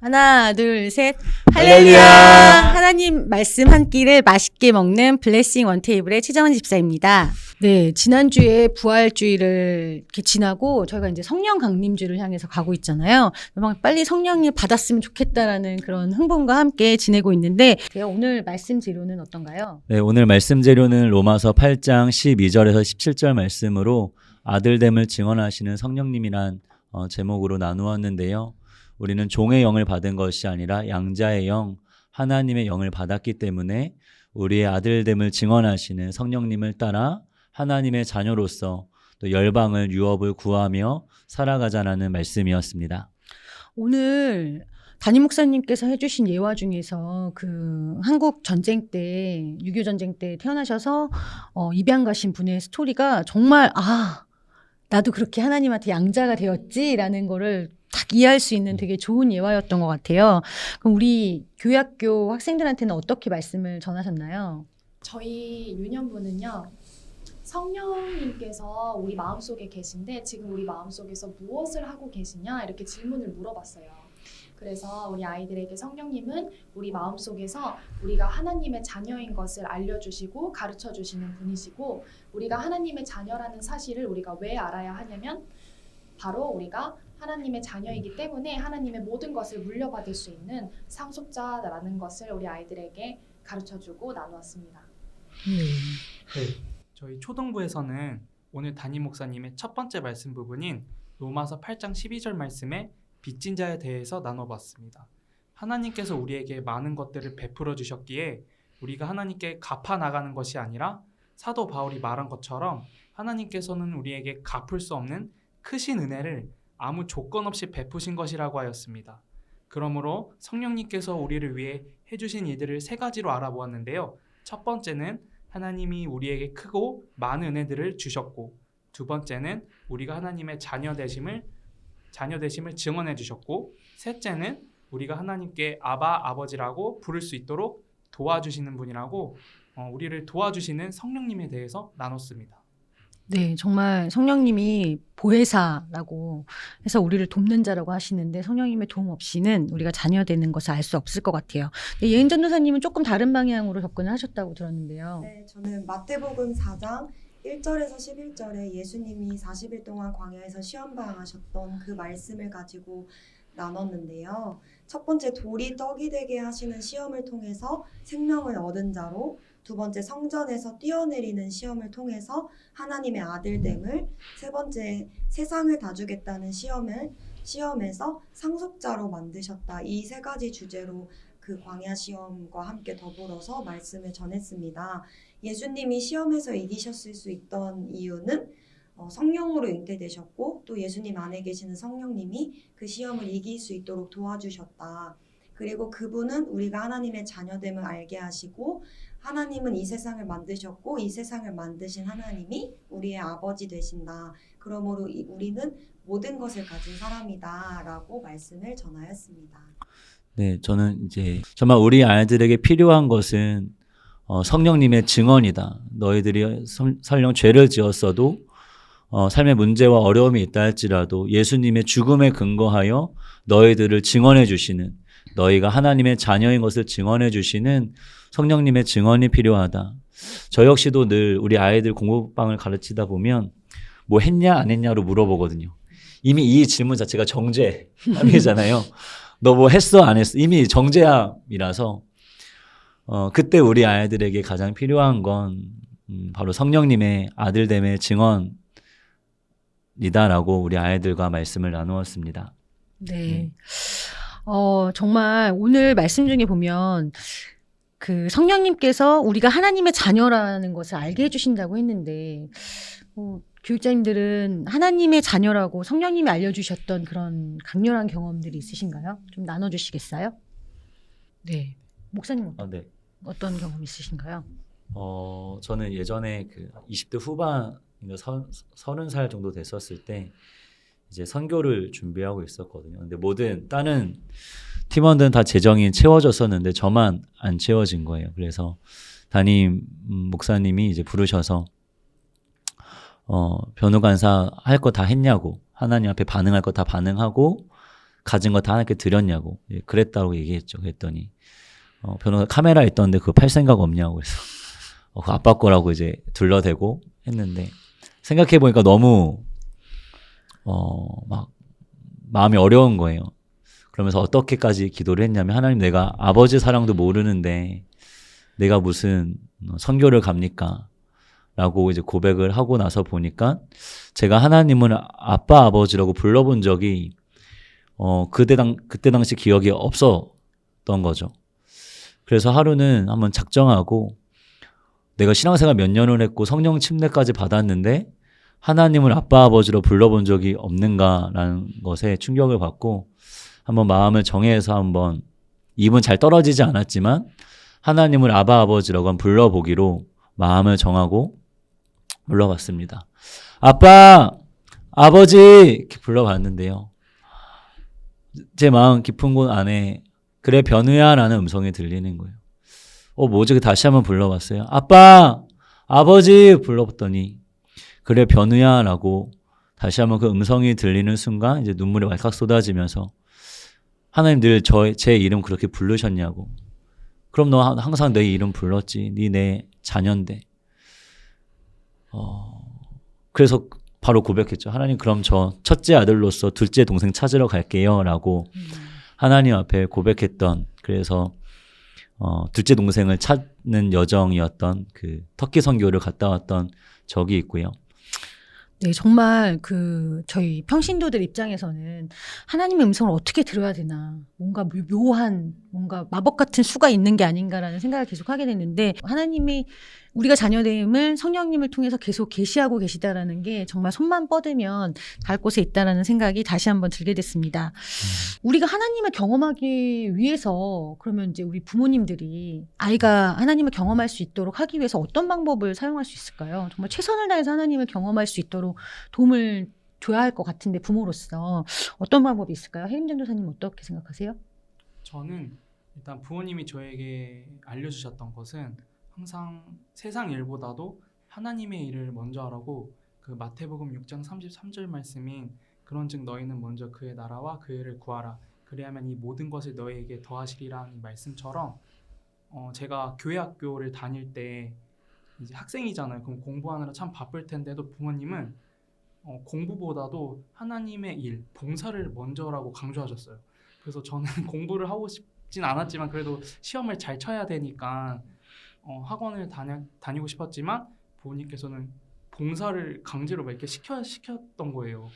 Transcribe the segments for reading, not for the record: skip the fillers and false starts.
하나, 둘, 셋. 할렐루야! 하나님 말씀 한 끼를 맛있게 먹는 블레싱 원테이블의 최정은 집사입니다. 네, 지난주에 부활주의를 이렇게 지나고 저희가 이제 성령 강림주를 향해서 가고 있잖아요. 빨리 성령을 받았으면 좋겠다라는 그런 흥분과 함께 지내고 있는데, 제가 오늘 말씀 재료는 어떤가요? 네, 오늘 말씀 재료는 로마서 8장 12절에서 17절 말씀으로 아들됨을 증언하시는 성령님이란 제목으로 나누었는데요. 우리는 종의 영을 받은 것이 아니라 양자의 영, 하나님의 영을 받았기 때문에 우리의 아들됨을 증언하시는 성령님을 따라 하나님의 자녀로서 또 열방을 유업을 구하며 살아가자라는 말씀이었습니다. 오늘 담임 목사님께서 해주신 예화 중에서 그 한국 전쟁 때 6.25 전쟁 때 태어나셔서 입양 가신 분의 스토리가 정말 나도 그렇게 하나님한테 양자가 되었지라는 거를 딱 이해할 수 있는 되게 좋은 예화였던 것 같아요. 그럼 우리 교회학교 학생들한테는 어떻게 말씀을 전하셨나요? 저희 유년부는요, 성령님께서 우리 마음속에 계신데 지금 우리 마음속에서 무엇을 하고 계시냐 이렇게 질문을 물어봤어요. 그래서 우리 아이들에게 성령님은 우리 마음속에서 우리가 하나님의 자녀인 것을 알려주시고 가르쳐주시는 분이시고, 우리가 하나님의 자녀라는 사실을 우리가 왜 알아야 하냐면 바로 우리가 하나님의 자녀이기 때문에 하나님의 모든 것을 물려받을 수 있는 상속자라는 것을 우리 아이들에게 가르쳐주고 나누었습니다. 네, 저희 초등부에서는 오늘 담임 목사님의 첫 번째 말씀 부분인 로마서 8장 12절 말씀에 빚진 자에 대해서 나눠봤습니다. 하나님께서 우리에게 많은 것들을 베풀어 주셨기에 우리가 하나님께 갚아 나가는 것이 아니라 사도 바울이 말한 것처럼 하나님께서는 우리에게 갚을 수 없는 크신 은혜를 아무 조건 없이 베푸신 것이라고 하였습니다. 그러므로 성령님께서 우리를 위해 해주신 일들을 세 가지로 알아보았는데요. 첫 번째는 하나님이 우리에게 크고 많은 은혜들을 주셨고, 두 번째는 우리가 하나님의 자녀 되심을 증언해 주셨고, 셋째는 우리가 하나님께 아바, 아버지라고 부를 수 있도록 도와주시는 분이라고 우리를 도와주시는 성령님에 대해서 나눴습니다. 네, 정말 성령님이 보혜사라고 해서 우리를 돕는 자라고 하시는데 성령님의 도움 없이는 우리가 자녀 되는 것을 알 수 없을 것 같아요. 예은 전도사님은 조금 다른 방향으로 접근을 하셨다고 들었는데요. 네, 저는 마태복음 4장 1절에서 11절에 예수님이 40일 동안 광야에서 시험방하셨던 그 말씀을 가지고 나눴는데요. 첫 번째, 돌이 떡이 되게 하시는 시험을 통해서 생명을 얻은 자로, 두 번째, 성전에서 뛰어내리는 시험을 통해서 하나님의 아들됨을, 세 번째, 세상을 다주겠다는 시험에서 상속자로 만드셨다. 이 세 가지 주제로 그 광야 시험과 함께 더불어서 말씀을 전했습니다. 예수님이 시험에서 이기셨을 수 있던 이유는 성령으로 잉태되셨고, 또 예수님 안에 계시는 성령님이 그 시험을 이길 수 있도록 도와주셨다. 그리고 그분은 우리가 하나님의 자녀됨을 알게 하시고, 하나님은 이 세상을 만드셨고 이 세상을 만드신 하나님이 우리의 아버지 되신다. 그러므로 우리는 모든 것을 가진 사람이다 라고 말씀을 전하였습니다. 네, 저는 이제 정말 우리 아이들에게 필요한 것은 성령님의 증언이다. 너희들이 설령 죄를 지었어도 삶의 문제와 어려움이 있다 할지라도 예수님의 죽음에 근거하여 너희들을 증언해 주시는, 너희가 하나님의 자녀인 것을 증언해 주시는 성령님의 증언이 필요하다. 저 역시도 늘 우리 아이들 공부방을 가르치다 보면 뭐 했냐 안 했냐로 물어보거든요. 이미 이 질문 자체가 정죄함이잖아요. 너 뭐 했어 안 했어? 이미 정죄함이라서 그때 우리 아이들에게 가장 필요한 건 바로 성령님의 아들됨의 증언이다라고 우리 아이들과 말씀을 나누었습니다. 네. 정말 오늘 말씀 중에 보면 그 성령님께서 우리가 하나님의 자녀라는 것을 알게 해주신다고 했는데, 교육자님들은 하나님의 자녀라고 성령님이 알려주셨던 그런 강렬한 경험들이 있으신가요? 좀 나눠주시겠어요? 네. 목사님 네. 어떤 경험 있으신가요? 저는 예전에 그 20대 후반, 30살 정도 됐었을 때 이제 선교를 준비하고 있었거든요. 근데 모든 다른 팀원들은 다 재정이 채워졌었는데 저만 안 채워진 거예요. 그래서 담임 목사님이 이제 부르셔서 변호관사 할 거 다 했냐고, 하나님 앞에 반응할 거 다 반응하고 가진 거 다 하나님께 드렸냐고. 예, 그랬다고 얘기했죠. 그랬더니 변호사 카메라 있던데 그거 팔 생각 없냐고. 그래서 그 아빠 거라고 이제 둘러대고 했는데 생각해 보니까 너무 막 마음이 어려운 거예요. 그러면서 어떻게까지 기도를 했냐면 하나님, 내가 아버지 사랑도 모르는데 내가 무슨 선교를 갑니까? 라고 이제 고백을 하고 나서 보니까 제가 하나님을 아빠 아버지라고 불러본 적이 그때 당시 기억이 없었던 거죠. 그래서 하루는 한번 작정하고 내가 신앙생활 몇 년을 했고 성령 침례까지 받았는데 하나님을 아빠 아버지로 불러본 적이 없는가라는 것에 충격을 받고 한번 마음을 정해서 한번 입은 잘 떨어지지 않았지만 하나님을 아빠 아버지라고 한번 불러보기로 마음을 정하고 불러봤습니다. 아빠, 아버지 이렇게 불러봤는데요. 제 마음 깊은 곳 안에 그래 변우야 라는 음성이 들리는 거예요. 뭐지? 다시 한번 불러봤어요. 아빠, 아버지 불러봤더니 그래 변우야 라고 다시 한번 그 음성이 들리는 순간 이제 눈물이 왈칵 쏟아지면서 하나님 늘 제 이름 그렇게 부르셨냐고. 그럼 너 항상 내 이름 불렀지. 네 내 자녀인데. 그래서 바로 고백했죠. 하나님, 그럼 저 첫째 아들로서 둘째 동생 찾으러 갈게요 라고 하나님 앞에 고백했던, 그래서 둘째 동생을 찾는 여정이었던 그 터키 선교를 갔다 왔던 적이 있고요. 네, 정말 저희 평신도들 입장에서는 하나님의 음성을 어떻게 들어야 되나, 뭔가 묘한, 뭔가 마법 같은 수가 있는 게 아닌가라는 생각을 계속 하게 됐는데, 하나님이 우리가 자녀됨을 성령님을 통해서 계속 계시하고 계시다라는 게 정말 손만 뻗으면 닿을 곳에 있다라는 생각이 다시 한번 들게 됐습니다. 우리가 하나님을 경험하기 위해서, 그러면 이제 우리 부모님들이 아이가 하나님을 경험할 수 있도록 하기 위해서 어떤 방법을 사용할 수 있을까요? 정말 최선을 다해서 하나님을 경험할 수 있도록 도움을 줘야 할 것 같은데, 부모로서 어떤 방법이 있을까요? 혜림 전도사님 어떻게 생각하세요? 저는 일단 부모님이 저에게 알려주셨던 것은 항상 세상 일보다도 하나님의 일을 먼저 하라고, 그 마태복음 6장 33절 말씀인 그런즉 너희는 먼저 그의 나라와 그의 일을 구하라 그리하면 이 모든 것을 너희에게 더하시리라는 말씀처럼, 제가 교회 학교를 다닐 때 이제 학생이잖아요. 그럼 공부하느라 참 바쁠 텐데도 부모님은 공부보다도 하나님의 일, 봉사를 먼저라고 강조하셨어요. 그래서 저는 공부를 하고 싶진 않았지만 그래도 시험을 잘 쳐야 되니까 학원을 다니고 싶었지만 부모님께서는 봉사를 강제로 막 이렇게 시켰던 거예요.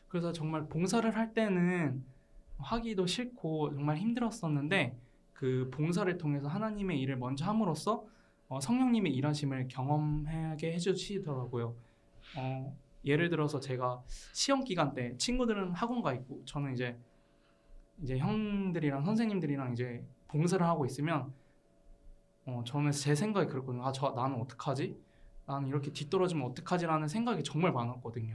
그래서 정말 봉사를 할 때는 하기도 싫고 정말 힘들었었는데, 그 봉사를 통해서 하나님의 일을 먼저 함으로써 성령님의 일하심을 경험하게 해주시더라고요. 예를 들어서 제가 시험 기간 때 친구들은 학원 가 있고 저는 이제 형들이랑 선생님들이랑 이제 봉사를 하고 있으면 저는 제 생각이 그랬거든요. 나는 어떡하지? 나는 이렇게 뒤떨어지면 어떡하지라는 생각이 정말 많았거든요.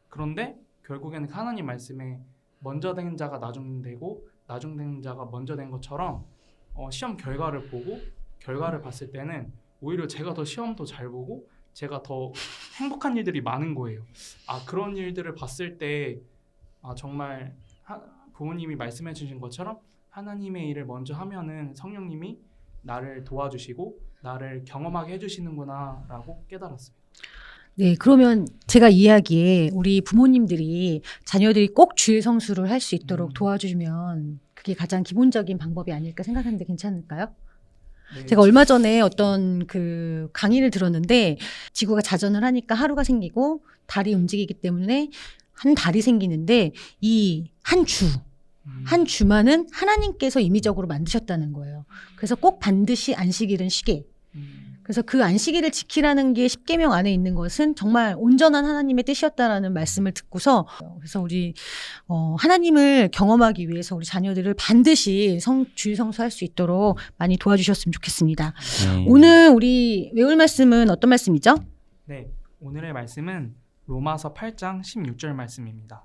그런데 결국에는 하나님 말씀에 먼저 된 자가 나중 되고 나중 된 자가 먼저 된 것처럼 시험 결과를 보고 결과를 봤을 때는 오히려 제가 더 시험도 잘 보고 제가 더 행복한 일들이 많은 거예요. 그런 일들을 봤을 때 정말 부모님이 말씀해 주신 것처럼 하나님의 일을 먼저 하면은 성령님이 나를 도와주시고 나를 경험하게 해주시는구나 라고 깨달았습니다. 네, 그러면 제가 이야기에 우리 부모님들이 자녀들이 꼭 주일 성수를 할 수 있도록 도와주면 그게 가장 기본적인 방법이 아닐까 생각하는데 괜찮을까요? 네, 제가 얼마 전에 어떤 강의를 들었는데, 지구가 자전을 하니까 하루가 생기고 달이 움직이기 때문에 한 달이 생기는데, 이 한 주만은 하나님께서 임의적으로 만드셨다는 거예요. 그래서 꼭 반드시 안식일은 쉬게. 그래서 그 안식일을 지키라는 게 십계명 안에 있는 것은 정말 온전한 하나님의 뜻이었다라는 말씀을 듣고서, 그래서 우리 하나님을 경험하기 위해서 우리 자녀들을 반드시 주일 성수할 수 있도록 많이 도와주셨으면 좋겠습니다. 오늘 우리 외울 말씀은 어떤 말씀이죠? 네, 오늘의 말씀은 로마서 8장 16절 말씀입니다.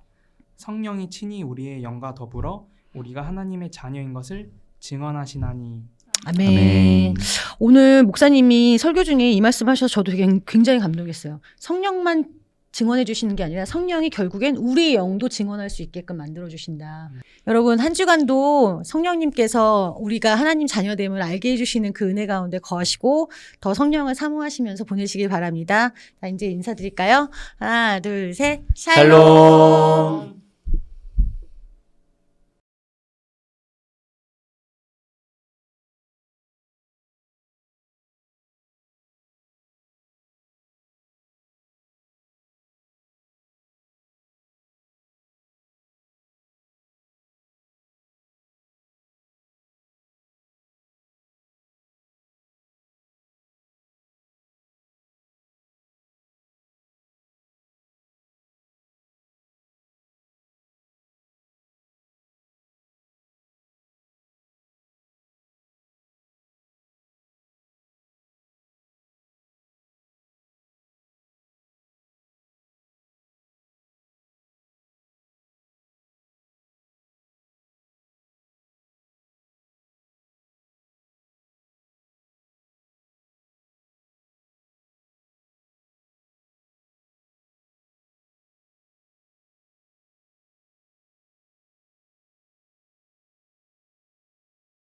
성령이 친히 우리의 영과 더불어 우리가 하나님의 자녀인 것을 증언하시나니. 아멘. 아멘. 오늘 목사님이 설교 중에 이 말씀 하셔서 저도 굉장히 감동했어요. 성령만 증언해 주시는 게 아니라 성령이 결국엔 우리의 영도 증언할 수 있게끔 만들어 주신다. 여러분 한 주간도 성령님께서 우리가 하나님 자녀됨을 알게 해주시는 그 은혜 가운데 거하시고 더 성령을 사모하시면서 보내시길 바랍니다. 자, 이제 인사드릴까요? 하나, 둘, 셋. 샬롬.